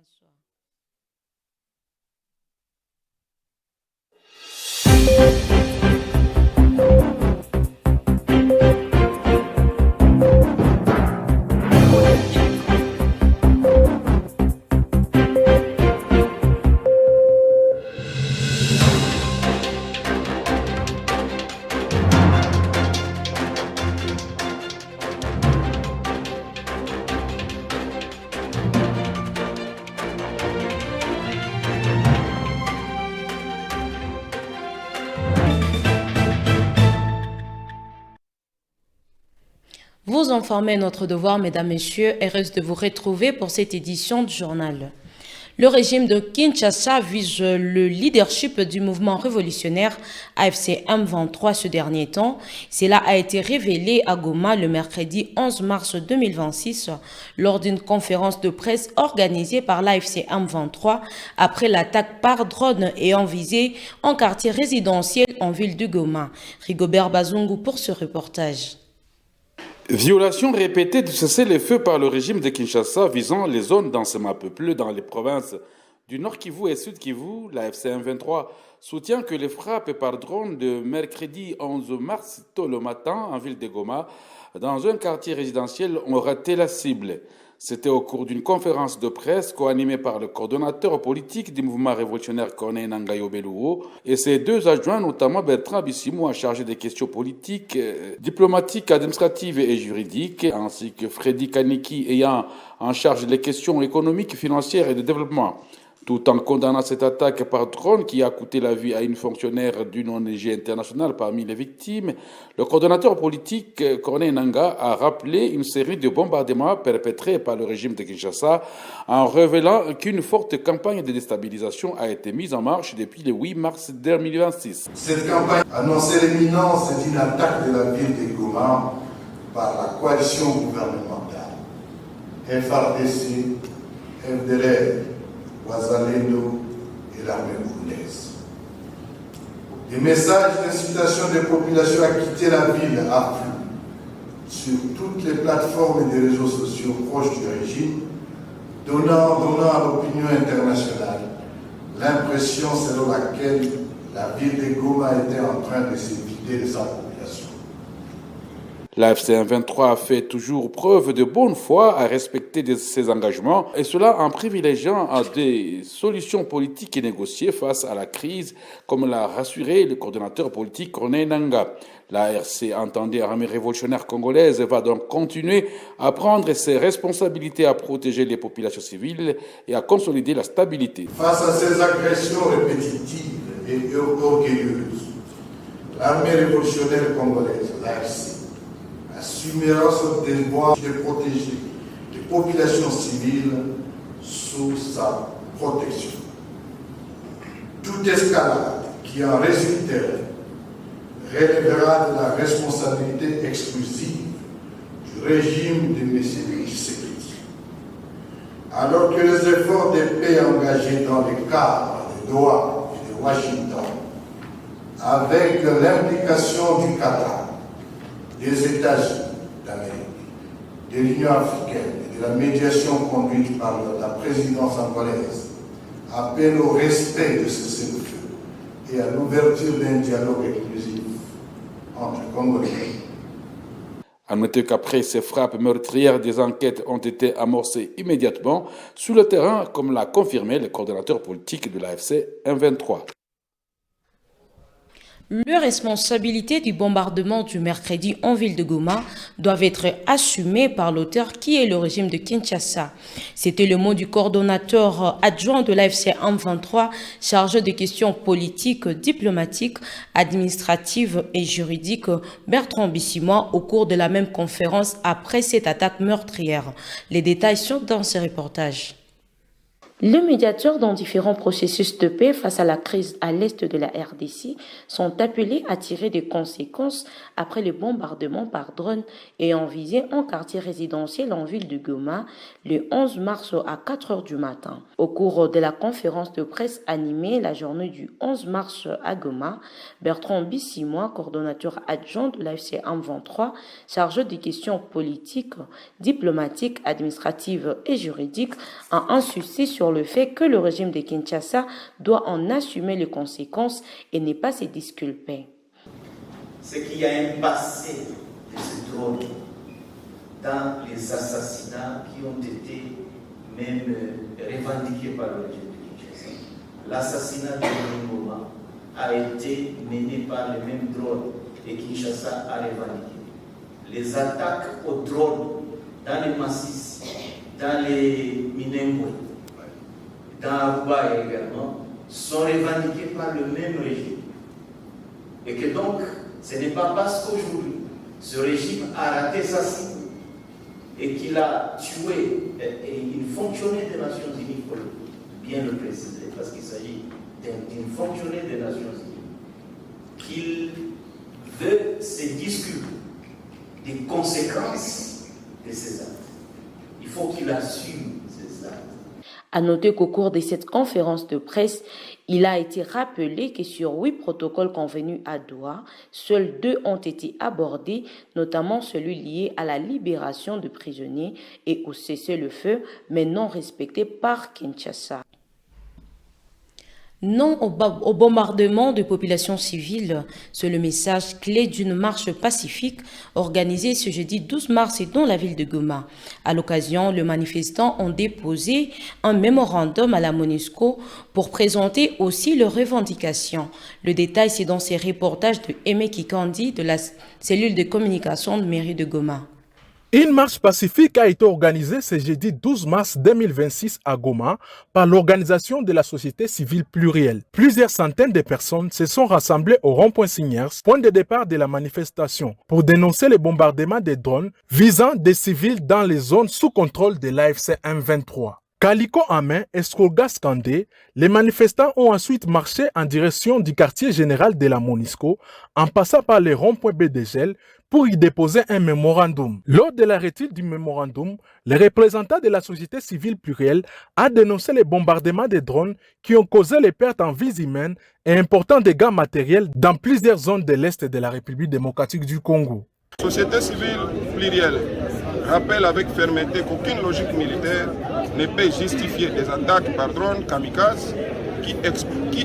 Bonsoir. Vous informez notre devoir, mesdames, messieurs, heureuse de vous retrouver pour cette édition du journal. Le régime de Kinshasa vise le leadership du mouvement révolutionnaire AFC M23 ce dernier temps. Cela a été révélé à Goma le mercredi 11 mars 2026 lors d'une conférence de presse organisée par l'AFC M23 après l'attaque par drone ayant visé un quartier résidentiel en ville de Goma. Rigobert Bazungu pour ce reportage. Violation répétée du cessez-le-feu par le régime de Kinshasa visant les zones densément peuplées dans les provinces du Nord Kivu et Sud Kivu, la FCM23 soutient que les frappes par drone de mercredi 11 mars tôt le matin en ville de Goma, dans un quartier résidentiel, ont raté la cible. C'était au cours d'une conférence de presse co-animée par le coordonnateur politique du mouvement révolutionnaire Corneille Nangaa Yobel et ses deux adjoints, notamment Bertrand Bisimou, chargé des questions politiques, diplomatiques, administratives et juridiques, ainsi que Freddy Kaniki, ayant en charge les questions économiques, financières et de développement. Tout en condamnant cette attaque par drone qui a coûté la vie à une fonctionnaire d'une ONG internationale parmi les victimes, le coordonnateur politique Corneille Nangaa a rappelé une série de bombardements perpétrés par le régime de Kinshasa en révélant qu'une forte campagne de déstabilisation a été mise en marche depuis le 8 mars 2026. Cette campagne annonçait l'imminence d'une attaque de la ville de Goma par la coalition gouvernementale FRDC, FDLR, Wazalendo et l'armée burundaise. Des messages d'incitation des populations à quitter la ville affluent sur toutes les plateformes et des réseaux sociaux proches du régime, donnant à l'opinion internationale l'impression selon laquelle la ville de Goma était en train de se vider de sa population. La FCM23 a fait toujours preuve de bonne foi à respecter ses engagements, et cela en privilégiant des solutions politiques et négociées face à la crise, comme l'a rassuré le coordonnateur politique Corneille Nangaa. La RC, entendue armée révolutionnaire congolaise, va donc continuer à prendre ses responsabilités à protéger les populations civiles et à consolider la stabilité. Face à ces agressions répétitives et orgueilleuses, l'armée révolutionnaire congolaise, l'ARC, assumera son devoir de protéger les populations civiles sous sa protection. Toute escalade qui en résulterait relèvera de la responsabilité exclusive du régime de M. Tshisekedi. Alors que les efforts de paix engagés dans le cadre de Doha et de Washington, avec l'implication du Qatar, des États-Unis d'Amérique, de l'Union africaine et de la médiation conduite par la présidence angolaise, appellent au respect de ce cessez-le-feu et à l'ouverture d'un dialogue inclusif entre Congolais. À noter qu'après ces frappes meurtrières, des enquêtes ont été amorcées immédiatement sur le terrain, comme l'a confirmé le coordonnateur politique de l'AFC M23. Les responsabilités du bombardement du mercredi en ville de Goma doivent être assumées par l'auteur qui est le régime de Kinshasa. C'était le mot du coordonnateur adjoint de l'AFC M23 chargé de questions politiques, diplomatiques, administratives et juridiques, Bertrand Bisimou, au cours de la même conférence après cette attaque meurtrière. Les détails sont dans ce reportage. Les médiateurs dans différents processus de paix face à la crise à l'est de la RDC sont appelés à tirer des conséquences après les bombardements par drone ayant visé un quartier résidentiel en ville de Goma le 11 mars à 4 heures du matin. Au cours de la conférence de presse animée la journée du 11 mars à Goma, Bertrand Bisimou, coordonnateur adjoint de l'AFC M23, chargé des questions politiques, diplomatiques, administratives et juridiques, a insisté sur sur le fait que le régime de Kinshasa doit en assumer les conséquences et ne pas se disculper. C'est qu'il y a un passé de ce drone dans les assassinats qui ont été même revendiqués par le régime de Kinshasa. L'assassinat de Ngoma a été mené par le même drone et Kinshasa a revendiqué. Les attaques aux drones dans les Massis, dans les Minembwe, dans Aruba également, sont revendiquées par le même régime. Et que donc, ce n'est pas parce qu'aujourd'hui, ce régime a raté sa cible et qu'il a tué une fonctionnaire des Nations Unies, pour bien le préciser, parce qu'il s'agit d'une fonctionnaire des Nations Unies, qu'il veut se disculper des conséquences de ces actes. Il faut qu'il assume ces actes. À noter qu'au cours de cette conférence de presse, il a été rappelé que sur 8 protocoles convenus à Doha, seuls 2 ont été abordés, notamment celui lié à la libération de prisonniers et au cessez-le-feu, mais non respecté par Kinshasa. Non au bombardement de populations civiles, c'est le message clé d'une marche pacifique organisée ce jeudi 12 mars dans la ville de Goma. À l'occasion, les manifestants ont déposé un mémorandum à la MONUSCO pour présenter aussi leurs revendications. Le détail, c'est dans ces reportages de Aimé Kikandi de la cellule de communication de mairie de Goma. Une marche pacifique a été organisée ce jeudi 12 mars 2026 à Goma par l'organisation de la société civile plurielle. Plusieurs centaines de personnes se sont rassemblées au rond-point Signers, point de départ de la manifestation, pour dénoncer les bombardements des drones visant des civils dans les zones sous contrôle de l'AFC M23. Calico en main et slogan scandé, les manifestants ont ensuite marché en direction du quartier général de la MONUSCO en passant par les ronds-points BDGL pour y déposer un mémorandum. Lors de la retirée du mémorandum, le représentant de la société civile plurielle a dénoncé les bombardements des drones qui ont causé les pertes en vies humaines et importants dégâts matériels dans plusieurs zones de l'Est de la République démocratique du Congo. La société civile plurielle rappelle avec fermeté qu'aucune logique militaire ne peut justifier des attaques par drones kamikazes qui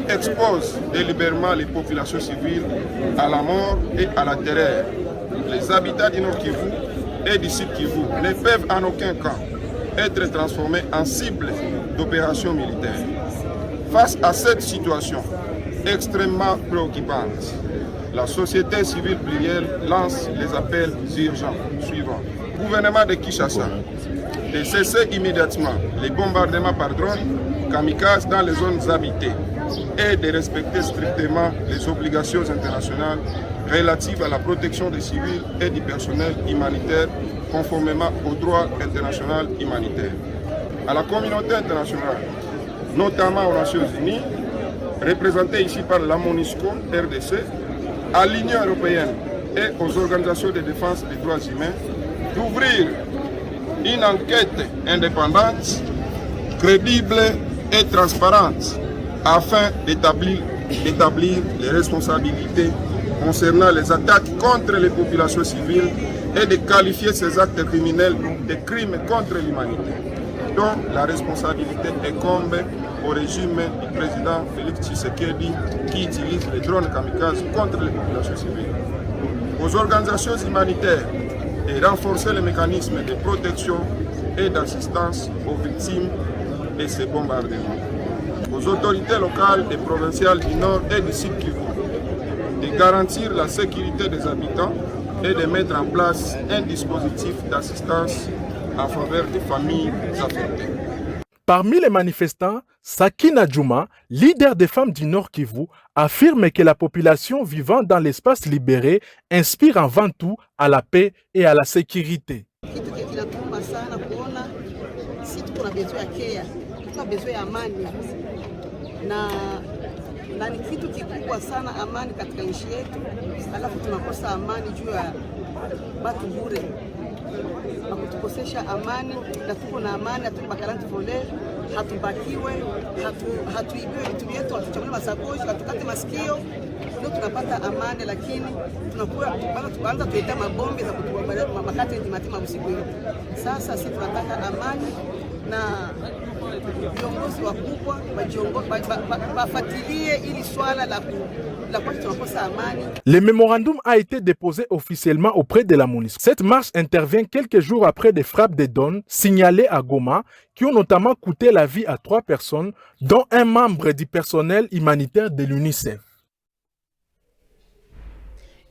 exposent délibérément les populations civiles à la mort et à la terreur. Les habitants du Nord Kivu et du Sud Kivu ne peuvent en aucun cas être transformés en cibles d'opérations militaires. Face à cette situation extrêmement préoccupante, la société civile plurielle lance les appels urgents suivants. Gouvernement de Kinshasa de cesser immédiatement les bombardements par drone kamikazes dans les zones habitées et de respecter strictement les obligations internationales relatives à la protection des civils et du personnel humanitaire conformément au droit international humanitaire. À la communauté internationale, notamment aux Nations Unies, représentée ici par la MONUSCO, RDC, à l'Union européenne et aux organisations de défense des droits humains, d'ouvrir une enquête indépendante, crédible et transparente afin d'établir les responsabilités concernant les attaques contre les populations civiles et de qualifier ces actes criminels de crimes contre l'humanité, dont la responsabilité incombe au régime du président Félix Tshisekedi qui utilise les drones kamikazes contre les populations civiles. Aux organisations humanitaires et renforcer les mécanismes de protection et d'assistance aux victimes de ces bombardements. Aux autorités locales et provinciales du Nord et du Sud Kivu de garantir la sécurité des habitants et de mettre en place un dispositif d'assistance en faveur des familles affectées. Parmi les manifestants, Sakina Djouma, leader des femmes du Nord Kivu, affirme que la population vivant dans l'espace libéré inspire avant tout à la paix et à la sécurité. Na ni kitu kikubwa sana amani katika nchi yetu, alafu tunakosa amani juu ya watu bure, wakutukosesha amani, na tuko na amani, hatubakaranti vole, hatubakiwe, hatuibiwe vitu vyetu, hatuchamule masakoshi, hatukate masikio, ndio tunapata amani, lakini tunakuwa tuanza kuleta mabombe za kutubabalia makati ya matima usiku yote. Sasa sisi tunataka amani na viongozi wakubwa bafuatilie ili swala la kwa tunakosa amani. Le mémorandum a été déposé officiellement auprès de la MONUSCO. Cette marche intervient quelques jours après des frappes de drones signalées à Goma qui ont notamment coûté la vie à 3 personnes, dont un membre du personnel humanitaire de l'UNICEF.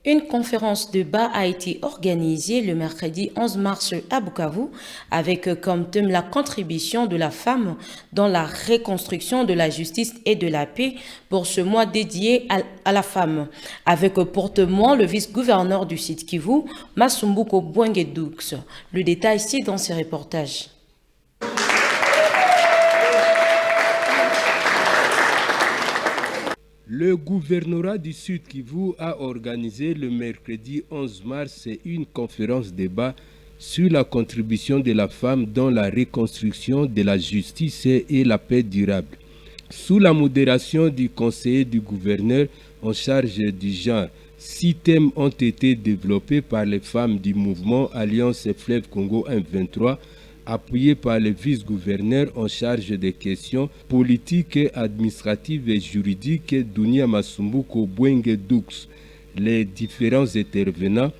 Une conférence de débat a été organisée le mercredi 11 mars à Bukavu avec comme thème la contribution de la femme dans la reconstruction de la justice et de la paix pour ce mois dédié à la femme. Avec porte-monnaie le vice-gouverneur du Sud Kivu, Masumbuko Bwenge-Doux. Le détail ici dans ces reportages. Le gouvernorat du Sud Kivu a organisé le mercredi 11 mars une conférence débat sur la contribution de la femme dans la reconstruction de la justice et la paix durable. Sous la modération du conseiller du gouverneur en charge du genre, 6 thèmes ont été développés par les femmes du mouvement Alliance Fleuve Congo M23, appuyé par le vice-gouverneur en charge des questions politiques, administratives et juridiques, Dunia Masumbuko Bwenge-Doux. Les différents intervenants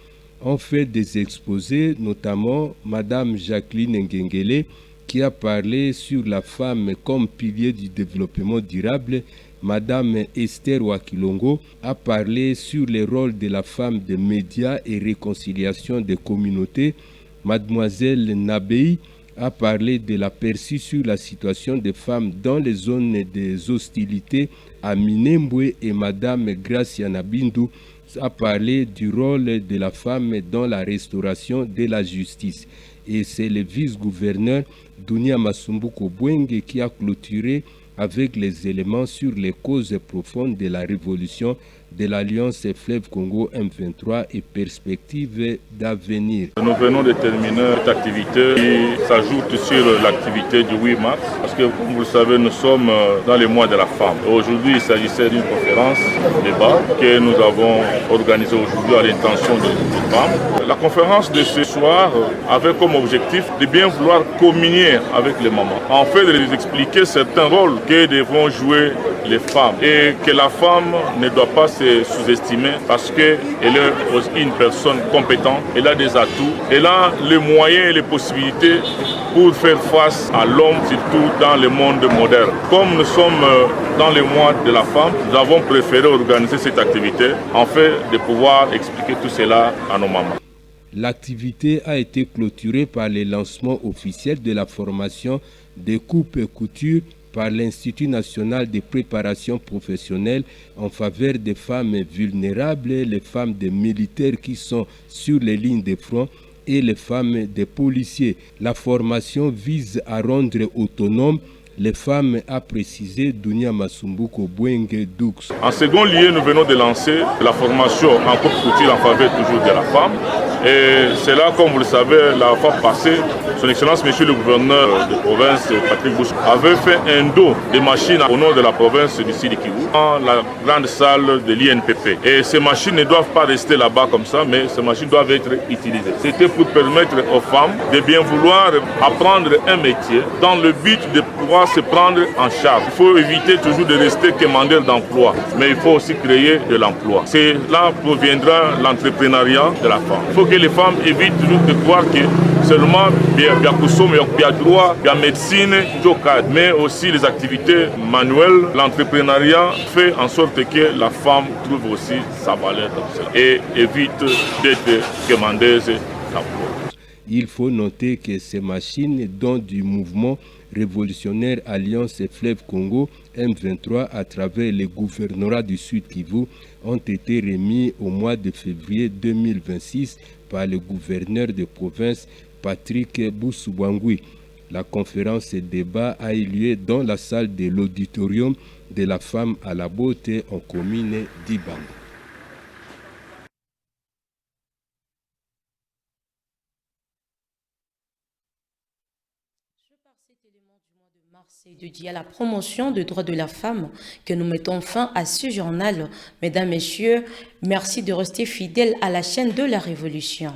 ont fait des exposés, notamment Madame Jacqueline Ngengele, qui a parlé sur la femme comme pilier du développement durable. Madame Esther Wakilongo a parlé sur le rôle de la femme des médias et réconciliation des communautés. Mademoiselle Nabei a parlé de l'aperçu sur la situation des femmes dans les zones des hostilités à Minembwe et Madame Gracia Nabindu a parlé du rôle de la femme dans la restauration de la justice. Et c'est le vice-gouverneur Dunia Masumbuko Bwenge qui a clôturé avec les éléments sur les causes profondes de la révolution de l'Alliance Fleuve Congo M23 et perspectives d'avenir. Nous venons de terminer cette activité qui s'ajoute sur l'activité du 8 mars parce que, comme vous le savez, nous sommes dans les mois de la femme. Aujourd'hui, il s'agissait d'une conférence débat que nous avons organisée aujourd'hui à l'intention des femmes. La conférence de ce soir avait comme objectif de bien vouloir communier avec les mamans, en fait de les expliquer certains rôles que devront jouer les femmes et que la femme ne doit pas se sous-estimer parce qu'elle est aussi une personne compétente, elle a des atouts, elle a les moyens et les possibilités pour faire face à l'homme, surtout dans le monde moderne. Comme nous sommes dans les mois de la femme, nous avons préféré organiser cette activité en fait de pouvoir expliquer tout cela à nos mamans. L'activité a été clôturée par le lancement officiel de la formation des coupes et coutures par l'Institut national de préparation professionnelle en faveur des femmes vulnérables, les femmes des militaires qui sont sur les lignes de front et les femmes des policiers. La formation vise à rendre autonomes les femmes, a précisé Dunia Masumbuko Bwenge-Doux. En second lieu, nous venons de lancer la formation en coupe couture en faveur toujours de la femme. Et c'est là, comme vous le savez, la fois passée, son Excellence, Monsieur le gouverneur de province, Patrick Bouche, avait fait un dos de machines au nom de la province du Sud Kivu dans la grande salle de l'INPP. Et ces machines ne doivent pas rester là-bas comme ça, mais ces machines doivent être utilisées. C'était pour permettre aux femmes de bien vouloir apprendre un métier dans le but de pouvoir se prendre en charge. Il faut éviter toujours de rester demandeur d'emploi, mais il faut aussi créer de l'emploi. C'est là proviendra l'entrepreneuriat de la femme. Il faut que les femmes évitent toujours de croire que seulement il y a droit, il y a médecine, mais aussi les activités manuelles. L'entrepreneuriat fait en sorte que la femme trouve aussi sa valeur dans cela et évite d'être demandeuse d'emploi. Il faut noter que ces machines, dont du mouvement révolutionnaire Alliance Fleuve Congo M23 à travers les gouvernorats du Sud Kivu, ont été remis au mois de février 2026 par le gouverneur de province Patrick Boussouangui. La conférence et débat a eu lieu dans la salle de l'auditorium de la femme à la beauté en commune d'Ibanda. C'est dédié à la promotion des droits de la femme que nous mettons fin à ce journal. Mesdames, Messieurs, merci de rester fidèles à la chaîne de la Révolution.